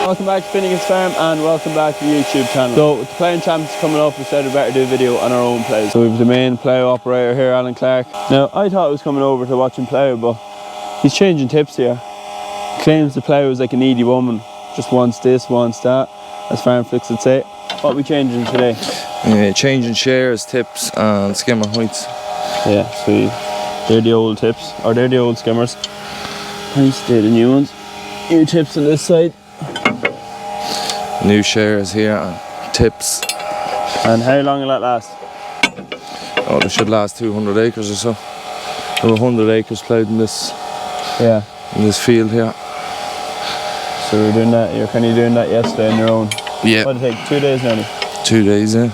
Welcome back to Finnegans Farm and welcome back to the YouTube channel. So with the ploughing championships coming up, we said we better do a video on our own ploughs. So we have the main plough operator here, Alan Clark. Now I thought I was coming over to watch him plough, but he's changing tips here. He claims the plough is like a needy woman, just wants this, wants that, as Farm Flicks would say. What are we changing today? Changing shares, tips and skimmer heights. Yeah, so they're the old tips, or they're the old skimmers. Nice, they're the new ones. New tips on this side. New shares here and tips. And how long will that last? Oh, they should last 200 acres or so. There were 100 acres ploughed in this. Yeah. In this field here. So we're doing that. You're kind of doing that yesterday on your own. Yeah. What did it take? 2 days nearly. 2 days, yeah.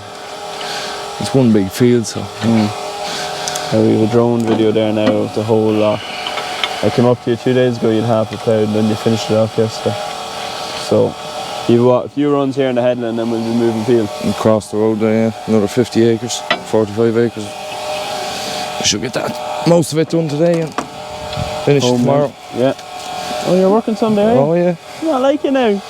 It's one big field, so. Now we have a drone video there now of the whole lot. I came up to you 2 days ago. You'd half it ploughed, and then you finished it off yesterday. So. You've got a few runs here in the headland, and then we'll be moving field. Across the road there, yeah. Another 50 acres, 45 acres. We should get that, most of it done today and finish tomorrow. Yeah. Oh, you're working Sunday, right? Oh, yeah. Not like you now.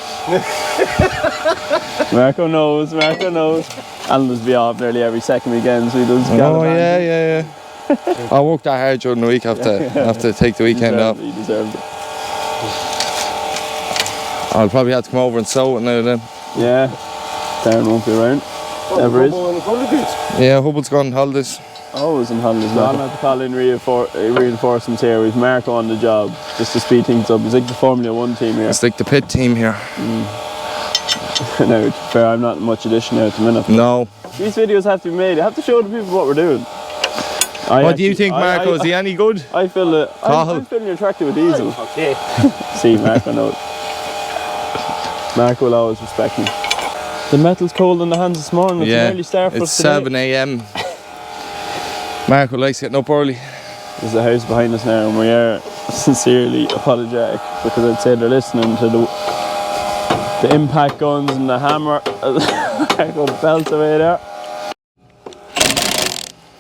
Marco knows, Marco knows. Alan does be off nearly every second weekend, so he does. Oh, yeah. I worked that hard during the week, have to take the weekend off. He deserved it. I'll probably have to come over and sow it now then. Yeah, Darren won't be around. Ever is. Yeah, Hubbard's gone on holidays. Always on holidays. No, I'm going to have to call in reinforcements here with Marco on the job, just to speed things up. He's like the Formula 1 team here. It's like the pit team here. Now, to be fair, I'm not much addition now at the minute. No. These videos have to be made. I have to show the people what we're doing. What do you think, Marco? Is he any good? I feel that I'm feeling attracted with diesel. Okay. See, Marco knows. Marco will always respect me. The metal's cold in the hands this morning. It's an early start for us today. It's 7 AM. Marco likes getting up early. There's a house behind us now, and we are sincerely apologetic because I'd say they're listening to the impact guns and the hammer. Marco belts away there.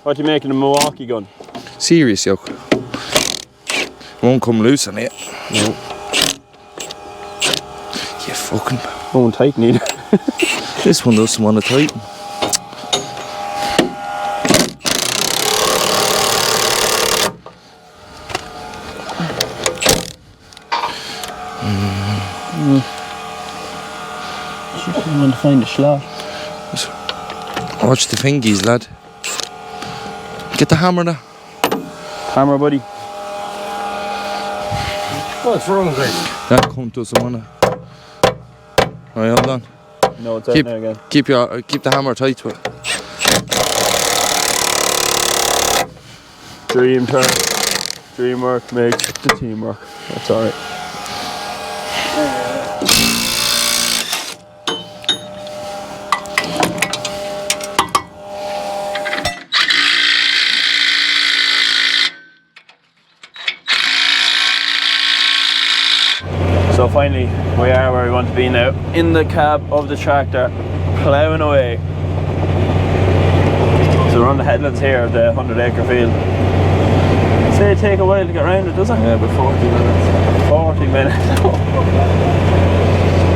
What are you making, a Milwaukee gun? Serious, yoke. Won't come loose on it. No. You fucking. Won't tighten either. This one doesn't want to tighten. I want to find a slot. Watch the fingies, lad. Get the hammer there. Hammer, buddy. What's wrong with it? That cunt doesn't want to. Right, hold on. No, it's out now again. Keep the hammer tight to it. Dream turn. Dream work makes the team work. That's alright. So finally, we are where we want to be now, in the cab of the tractor, ploughing away. So we're on the headlands here of the 100-acre field. Say it take a while to get around it, does it? Yeah, about 40 minutes. 40 minutes.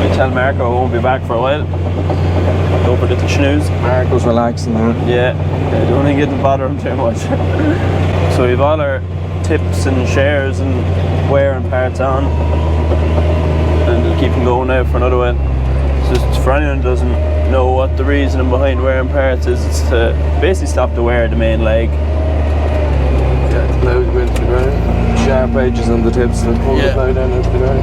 I tell Marco I won't be back for a while. Go for the snooze. Marco's relaxing now. Yeah, I don't think it'll bother him too much. So we've all our tips and shares and wear and parts on. And we'll keep them going now for another while. So just for anyone who doesn't know what the reasoning behind wearing parts is, it's to basically stop the wear of the main leg. Yeah, the plough to go into the ground. Sharp edges on the tips and pull the plough down into the ground.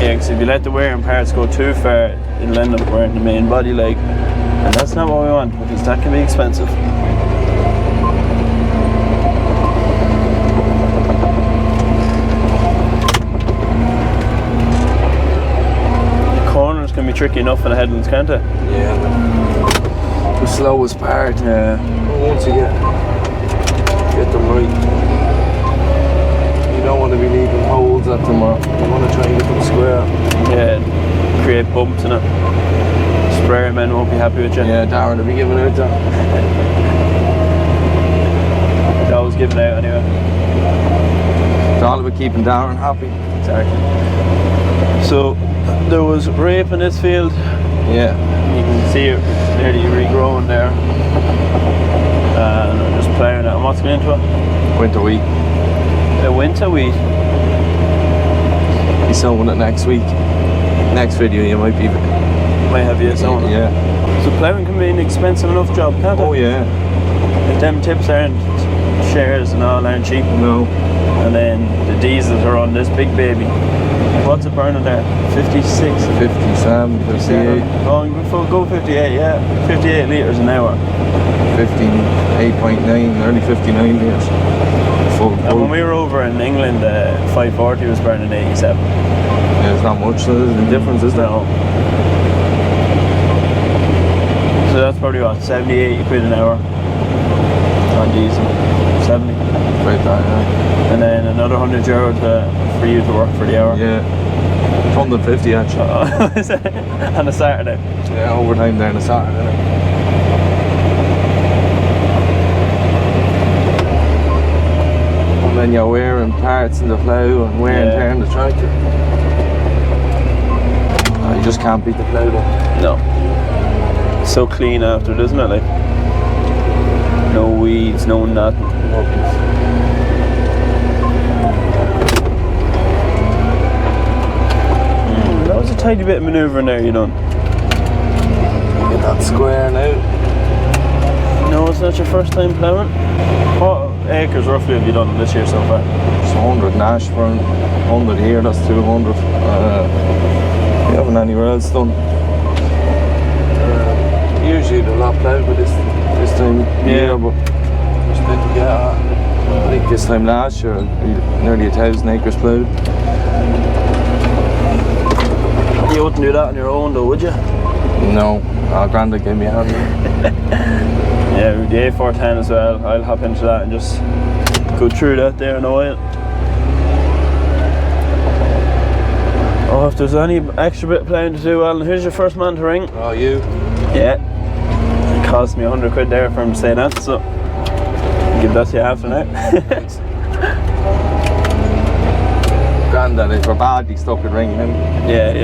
Yeah, because if you let the wearing parts go too far, it'll end up wearing the main body leg. And that's not what we want, because that can be expensive. The corners can be tricky enough in the headlands, can't they? Yeah. The slowest part. Yeah. Once you get them right. You don't want to be leaving holes at them, or you want to try and get them square. create bumps in it. Sprayer men won't be happy with you. Yeah, Darren will be giving out that. It's always giving out anyway. It's all about keeping Darren happy. Exactly. So there was rape in this field. Yeah. You can see it nearly regrowing there. And we're just ploughing it. And what's going into it? Winter wheat. The winter wheat. He's sowing it next week. Next video you might be. Might have you sowing it. Yeah. So ploughing can be an expensive enough job, can't it? Oh yeah. If them tips aren't, shares and all aren't cheap. No. And then the diesels are on this big baby. What's it burning there? 56? 57, 58. Oh, go 58, yeah. 58 litres an hour. 58.9, early 59 litres. And when we were over in England, 540 was burning 87. Yeah, it's not much, so there's a difference, is there? No. So that's probably what, 70, 80 quid an hour on diesel. 70. Right there, yeah. And then another €100 for you to work for the hour. Yeah. 150 actually. On a Saturday. Yeah, overtime there on a Saturday. And then you're wearing parts in the plough and wear and tear in the tractor. You just can't beat the plough though. No. It's so clean after it, isn't it? Like, no weeds, no nothing. That was a tiny bit of manoeuvre in there you done. Get that square now. No, it's not your first time ploughing. What acres roughly have you done this year so far? It's 100 in Ashburn, 100 here, that's 200. You haven't anywhere else done. Usually they're not ploughed by this time of year, but just need to get at. I think this time last year, nearly 1,000 acres ploughed. You wouldn't do that on your own though, would you? No, our granddad gave me a hand. Yeah, with the A410 as well, I'll hop into that and just go through that there in a while. Oh, if there's any extra bit of ploughing to do, Alan, who's your first man to ring? Oh, you? Yeah. It cost me 100 quid there for him to say that, so I'll give that to you after now. Granddad, if we're badly stuck at ringing him. Yeah.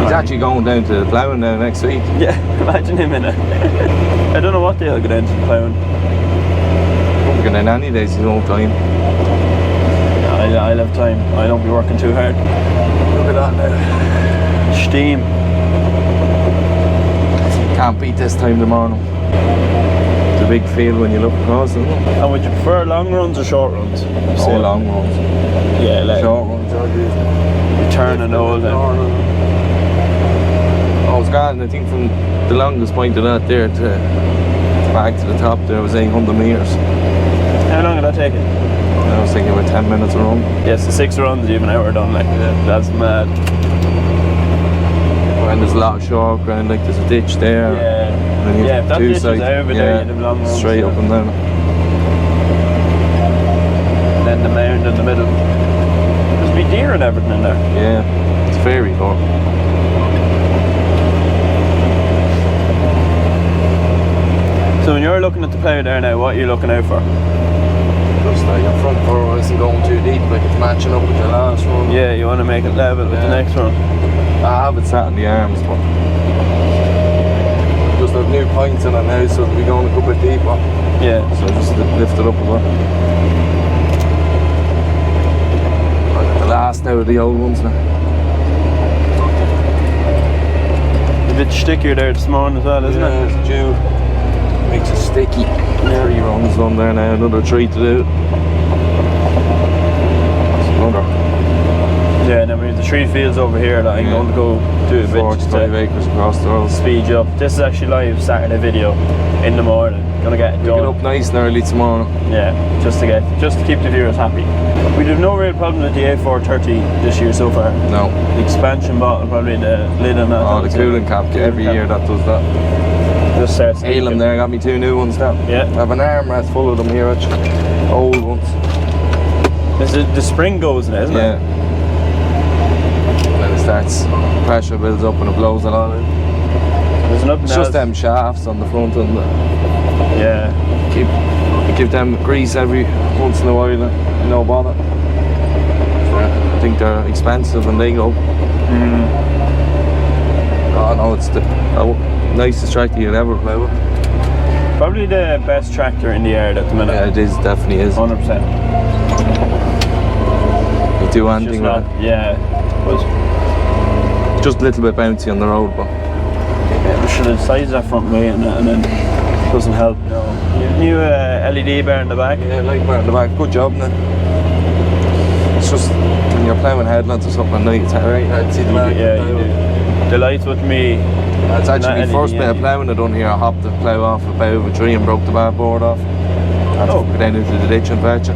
He's actually going down to Plowing now next week. Yeah, imagine him in it. I don't know what day I'll get into Plowing. Won't be going in any days, he's no time. I'll have time. I don't be working too hard. Look at that now. Steam. Can't beat this time tomorrow. It's a big field when you look across, isn't it? And would you prefer long runs or short runs? Oh, long runs. Yeah, like short runs. Return and all that. I was gone, I think from the longest point of that there to back to the top there was 800 metres. How long did that take it? I was thinking about 10 minutes a run. Yes, the 6 runs you've an hour done, like, that's mad. And there's a lot of short ground, like there's a ditch there. Yeah, and then if that ditch is over there, you'd have long runs. Straight up and down. And then the mound in the middle. There's be deer and everything in there. Yeah, it's very cool. So when you're looking at the plough there now, what are you looking out for? Just like your front furrow isn't going too deep, like it's matching up with your last one. Yeah, you want to make it level with the next one. I have it sat in the arms, but just have new points in it now, so it'll be going a good bit deeper. Yeah. So just lift it up a bit. The last now of the old ones now. A bit stickier there this morning as well, isn't it? Yeah, it's dew. Makes it sticky. Yeah. 3 runs done there now, another 3 to do. Another. Yeah, and then we have the 3 fields over here that I'm going to go do a bit. 45 acres across the road. Speed you up. This is actually live Saturday video in the morning. Gonna get it done. Get up nice and early tomorrow. Yeah, just to keep the viewers happy. We'd have no real problem with the A430 this year so far. No. The expansion bottle, probably the lid on that. Oh, the cooling cap. Every year that does that. Just starts. Elam there got me 2 new ones now. Yeah. I have an armrest full of them here, actually. Old ones. The spring goes in it, isn't it? Yeah. And then it's starts, pressure builds up and it blows a lot out. There's nothing It's else. just them shafts on the front and Yeah. give them grease every once in a while, no bother. I think they're expensive when they go. Oh no, it's the nicest tractor you'll ever play with. Probably the best tractor in the yard at the minute. Yeah, it is, definitely is. 100%. You do anything with it. Yeah. But Just a little bit bouncy on the road, but yeah, we should have sized that front way and then it doesn't help. No. New LED bar in the back. yeah, light bar in the back, good job now. It's just when you're ploughing headlands or something at night, it's alright, I'd see the back. Yeah, you do. The lights with me. That's actually Not my first LED, bit of ploughing I done here. I hopped the plough off a bow of a tree and broke the bar board off. Had to go down into the ditch and fetch it.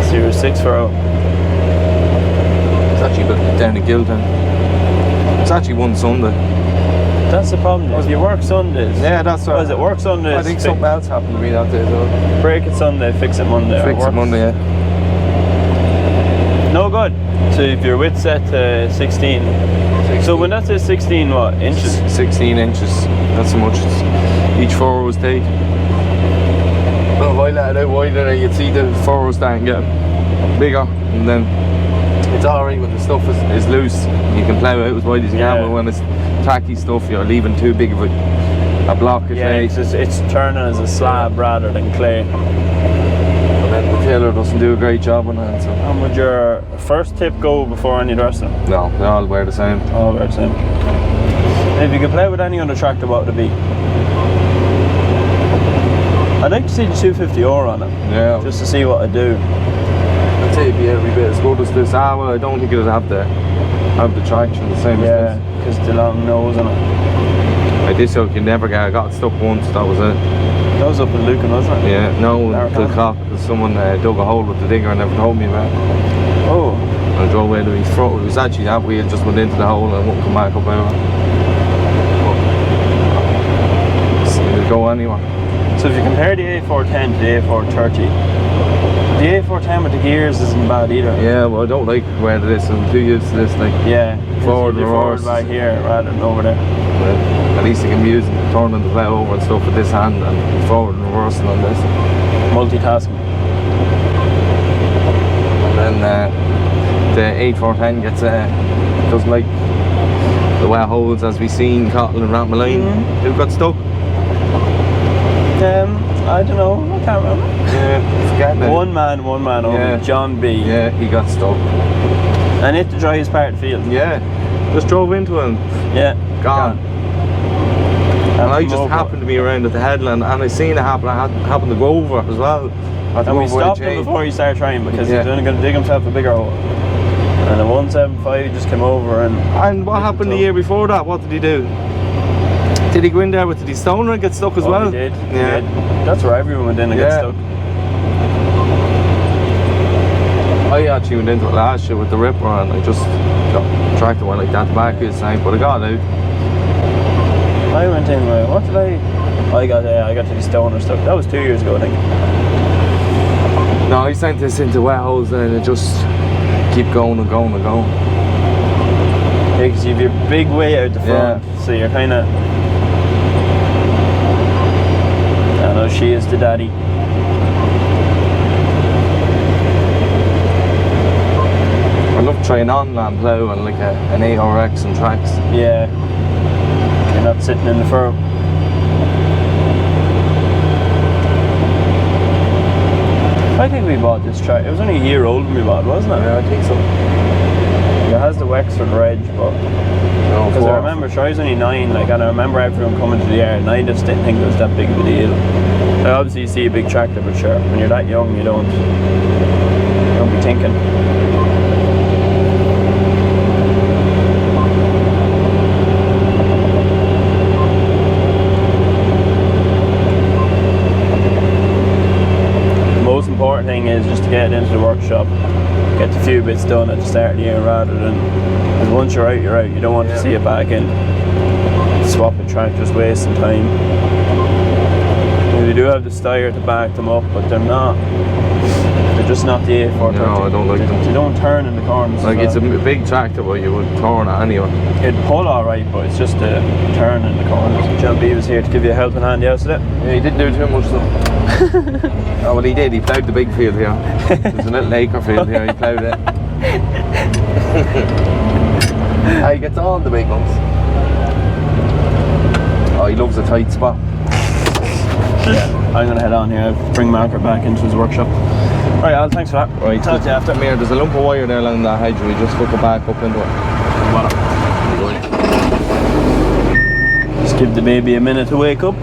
Series 6 FURROW. It's actually down in Giltown. It's actually one Sunday. That's the problem. If you work Sundays. Yeah, that's right. Does it work Sundays? I think something else happened to me that day as well. Break it Sunday, fix it Monday. Fix it Monday, yeah. No good. So if your width set to 16. So when that says 16, what inches? 16 inches. That's how much each furrow was take. Well, if I let it out wider, you'd see the furrow starting getting bigger, and then it's alright when the stuff is loose. You can plough out as wide as you can, but when it's tacky stuff, you're leaving too big of a block of clay. It's turning as a slab rather than clay. And then the tailor doesn't do a great job on that. So. And would your first tip go before any rest of them? No, they all wear the same. All wear the same. If you could play with any other tractor, what would it be? I'd like to see the 250 euro on it. Yeah. Just to see what I do. I'd say it'd be every bit as good as this. Well, I don't think it would have the traction the same as this. Because the long nose on it. Like this yoke you never get. I got stuck once, that was it. That was up in Lucan, wasn't it? Yeah, no, the cock, because someone dug a hole with the digger and never told me about it. Oh. And I drove away to his front. It was actually that wheel just went into the hole and wouldn't come back up out. It'll go anywhere. So if you compare the A410 to the A430, the A410 with the gears isn't bad either. Yeah, well I don't like wearing this, I'm too used to this, like forward and reverse. Forward back here rather than over there. But at least you can be using turning the plough over and stuff with this hand and forward and reversing on this. Multitasking. And then the 8410 gets doesn't like the wet holes as we seen CATHAL and Rathmaline. Who got stuck? I don't know, I can't remember. Yeah, forgetting it. One man over, John B. Yeah, he got stuck. And it to dry his part of the field. Yeah, just drove into him. Yeah, Gone. And I just happened to be around at the headland and I seen it happen. I happened to go over as well. And we stopped him before he started trying because he was only going to dig himself a bigger hole. And a 175 just came over and... And what happened the year before that? What did he do? Did he go in there with the stoner and get stuck as well? He did. Yeah. He did. That's where everyone went in and got stuck. I actually went into it last year with the ripper and I just got tractor went like that the back of his tank, but I got out. I went in, what did I got to the stoner stuck. That was 2 years ago, I think. No, I sent this into wet holes and it just keep going and going and going. Yeah, because you have your big weight out the front, so you're kind of... I know she is the daddy. I love trying on land plough and like an ARX and tracks. Yeah. You're not sitting in the furrow. I think we bought this track. It was only a year old when we bought it, wasn't it? Yeah, I think so. It has the Wexford Reg, but because I remember I was only 9, like, and I remember everyone coming to the yard, and I just didn't think it was that big of a deal. Like, obviously, you see a big tractor, but sure, when you're that young, you don't be thinking. The most important thing is just to get it into the workshop. Get the few bits done at the start of the year rather than, because once you're out, you're out. You don't want to see it back in. Swapping tractors, wasting time. We do have the styre to back them up, but they're not They're just not the A430. No, I don't like them. They don't turn in the corners. Like it's a big tractor, but you would turn it anyway. It'd pull alright, but it's just a turn in the corners. John B was here to give you a helping hand yesterday. Yeah, he didn't do too much though. Oh, well he did. He ploughed the big field here. There's a little acre field here. He ploughed it. He gets all the big ones. Oh, he loves a tight spot. Yeah, I'm gonna head on here. Bring Margaret back into his workshop. Right, Al, thanks for that. Right, talk to you after. Come here, there's a lump of wire there along that hedge. We just hook it back up into it. Just give the baby a minute to wake up.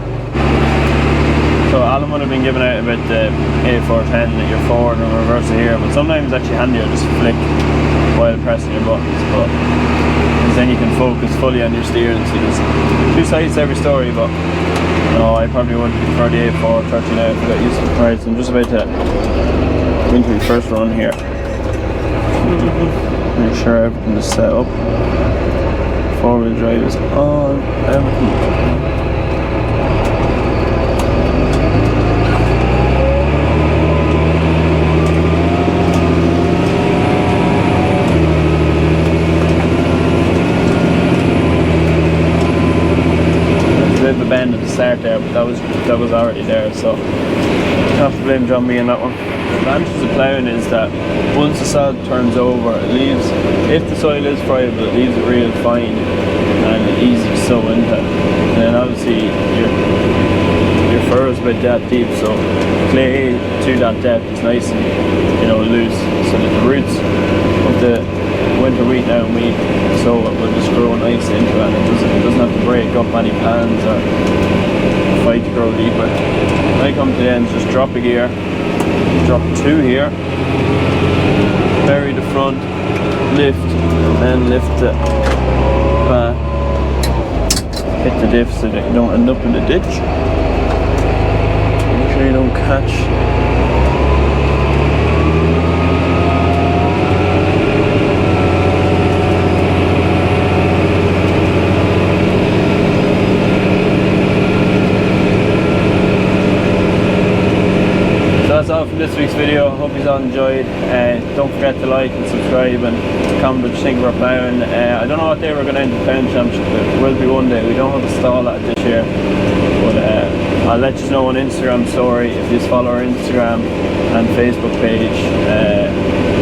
So Alan would have been giving out about the A410 that you're forward and reverse here, but sometimes it's actually handier just flick while pressing your buttons. But then you can focus fully on your steering. So there's two sides to every story, but no, I probably would prefer the A430 now if I got used to it. Right, so I'm just about to go into my first run here. Make sure everything is set up. Four-wheel drive is on, everything. Bend at the start there, but that was already there, so you have to blame John B on that one. The advantage of ploughing is that once the sod turns over, it leaves, if the soil is friable, it leaves it real fine and easy to sow into. And then obviously your furrow's about that deep, so clay to that depth is nice and loose, so that the roots of the winter wheat now and wheat, so it will just grow nice into it, and it doesn't have to break up any pans or fight to grow deeper. When I come to the end, just drop a gear, drop two here, bury the front, lift, and then lift the back, hit the diff so that you don't end up in the ditch. Make sure you don't catch. That's all from this week's video. Hope you all enjoyed. Don't forget to like and subscribe and comment what you think of our ploughing. I don't know what day we're going to enter the ploughing championship. It will be one day. We don't have a stall at it this year, but I'll let you know on Instagram story. If you just follow our Instagram and Facebook page,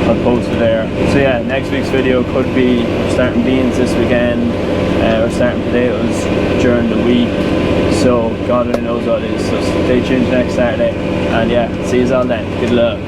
I'll post it there. So yeah, next week's video could be starting beans this weekend. We're starting potatoes during the week. So God only knows what it is. So stay tuned next Saturday. And yeah, see you all then. Good luck.